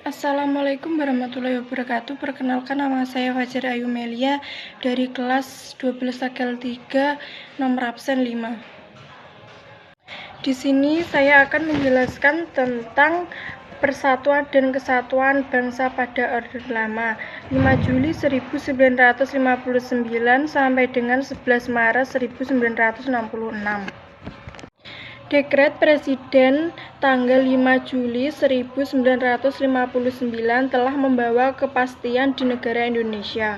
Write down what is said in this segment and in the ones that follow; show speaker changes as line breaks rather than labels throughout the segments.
Assalamualaikum warahmatullahi wabarakatuh. Perkenalkan, nama saya Fajar Ayu Melia dari kelas 12 Tagal 3 nomor absen 5. Di sini saya akan menjelaskan tentang Persatuan dan Kesatuan Bangsa pada Orde Lama 5 Juli 1959 sampai dengan 11 Maret 1966. Dekret Presiden tanggal 5 Juli 1959 telah membawa kepastian di negara Indonesia.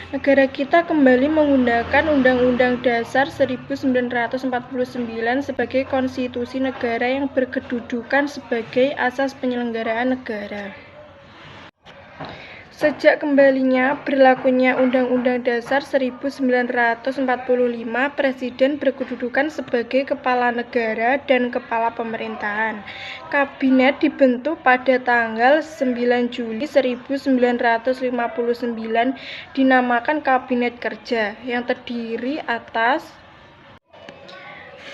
Negara kita kembali menggunakan Undang-Undang Dasar 1949 sebagai konstitusi negara yang berkedudukan sebagai asas penyelenggaraan negara. Sejak kembalinya berlakunya Undang-Undang Dasar 1945, Presiden berkedudukan sebagai kepala negara dan kepala pemerintahan. Kabinet dibentuk pada tanggal 9 Juli 1959 dinamakan Kabinet Kerja yang terdiri atas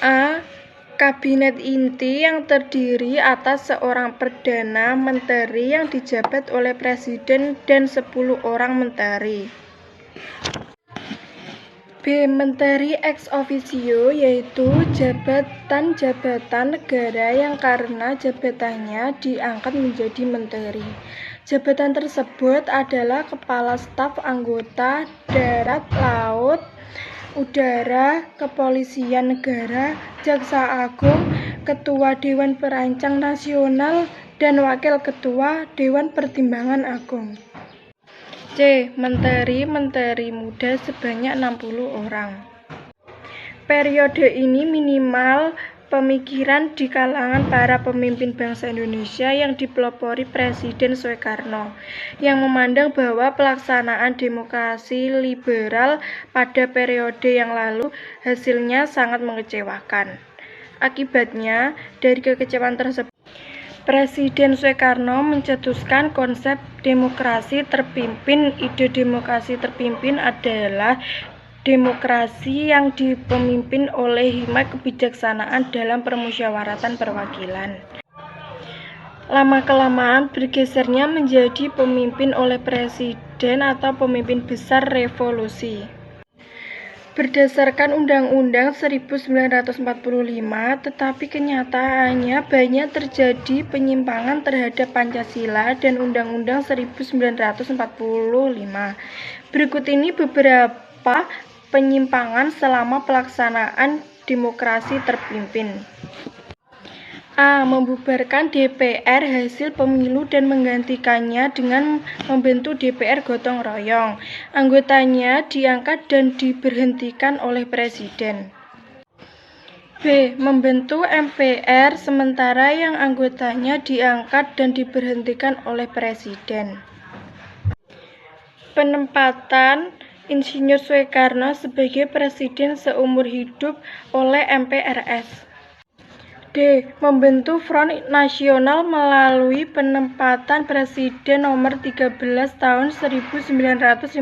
A. Kabinet inti yang terdiri atas seorang Perdana Menteri yang dijabat oleh Presiden dan 10 orang Menteri. B. Menteri ex officio, yaitu jabatan-jabatan negara yang karena jabatannya diangkat menjadi menteri. Jabatan tersebut adalah Kepala Staf Anggota Darat, Laut, Udara, Kepolisian Negara, Jaksa Agung, Ketua Dewan Perancang Nasional, dan Wakil Ketua Dewan Pertimbangan Agung. C. Menteri-menteri muda sebanyak 60 orang. Periode ini minimal pemikiran di kalangan para pemimpin bangsa Indonesia yang dipelopori Presiden Soekarno, yang memandang bahwa pelaksanaan demokrasi liberal pada periode yang lalu hasilnya sangat mengecewakan. Akibatnya, dari kekecewaan tersebut, Presiden Soekarno mencetuskan konsep demokrasi terpimpin. Ide demokrasi terpimpin adalah demokrasi yang dipimpin oleh hikmat kebijaksanaan dalam permusyawaratan perwakilan. Lama-kelamaan bergesernya menjadi pemimpin oleh presiden atau pemimpin besar revolusi. Berdasarkan Undang-Undang 1945, tetapi kenyataannya banyak terjadi penyimpangan terhadap Pancasila dan Undang-Undang 1945. Berikut ini beberapa penyimpangan selama pelaksanaan demokrasi terpimpin. A. Membubarkan DPR hasil pemilu dan menggantikannya dengan membentuk DPR gotong royong. Anggotanya diangkat dan diberhentikan oleh Presiden. B. Membentuk MPR sementara yang anggotanya diangkat dan diberhentikan oleh Presiden. Penempatan Insinyur Soekarno sebagai Presiden seumur hidup oleh MPRS. D. Membentuk Front Nasional melalui penempatan Presiden nomor 13 tahun 1959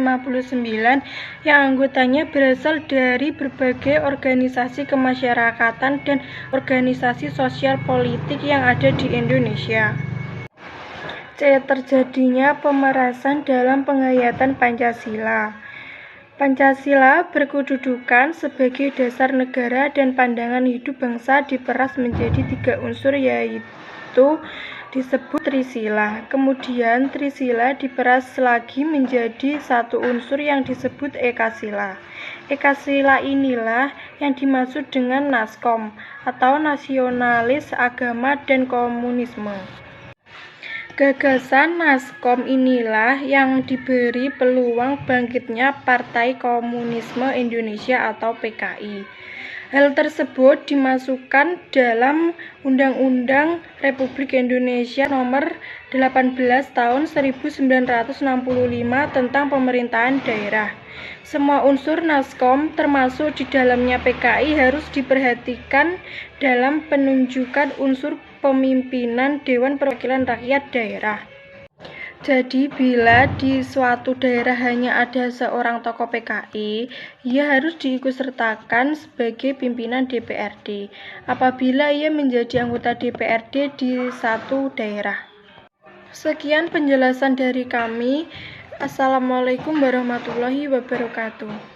yang anggotanya berasal dari berbagai organisasi kemasyarakatan dan organisasi sosial politik yang ada di Indonesia. C. Terjadinya pemerasan dalam penghayatan Pancasila. Pancasila berkedudukan sebagai dasar negara dan pandangan hidup bangsa diperas menjadi 3 unsur, yaitu disebut Trisila. Kemudian Trisila diperas lagi menjadi 1 unsur yang disebut Ekasila. Ekasila inilah yang dimaksud dengan Naskom atau nasionalis, agama, dan komunisme. Gagasan Naskom inilah yang diberi peluang bangkitnya Partai Komunisme Indonesia atau PKI. Hal tersebut dimasukkan dalam Undang-Undang Republik Indonesia Nomor 18 Tahun 1965 tentang Pemerintahan Daerah. Semua unsur Naskom termasuk di dalamnya PKI harus diperhatikan dalam penunjukan unsur pemimpinan Dewan Perwakilan Rakyat Daerah. Jadi, bila di suatu daerah hanya ada seorang tokoh PKI, ia harus diikutsertakan sebagai pimpinan DPRD apabila ia menjadi anggota DPRD di satu daerah. Sekian penjelasan dari kami. Assalamualaikum warahmatullahi wabarakatuh.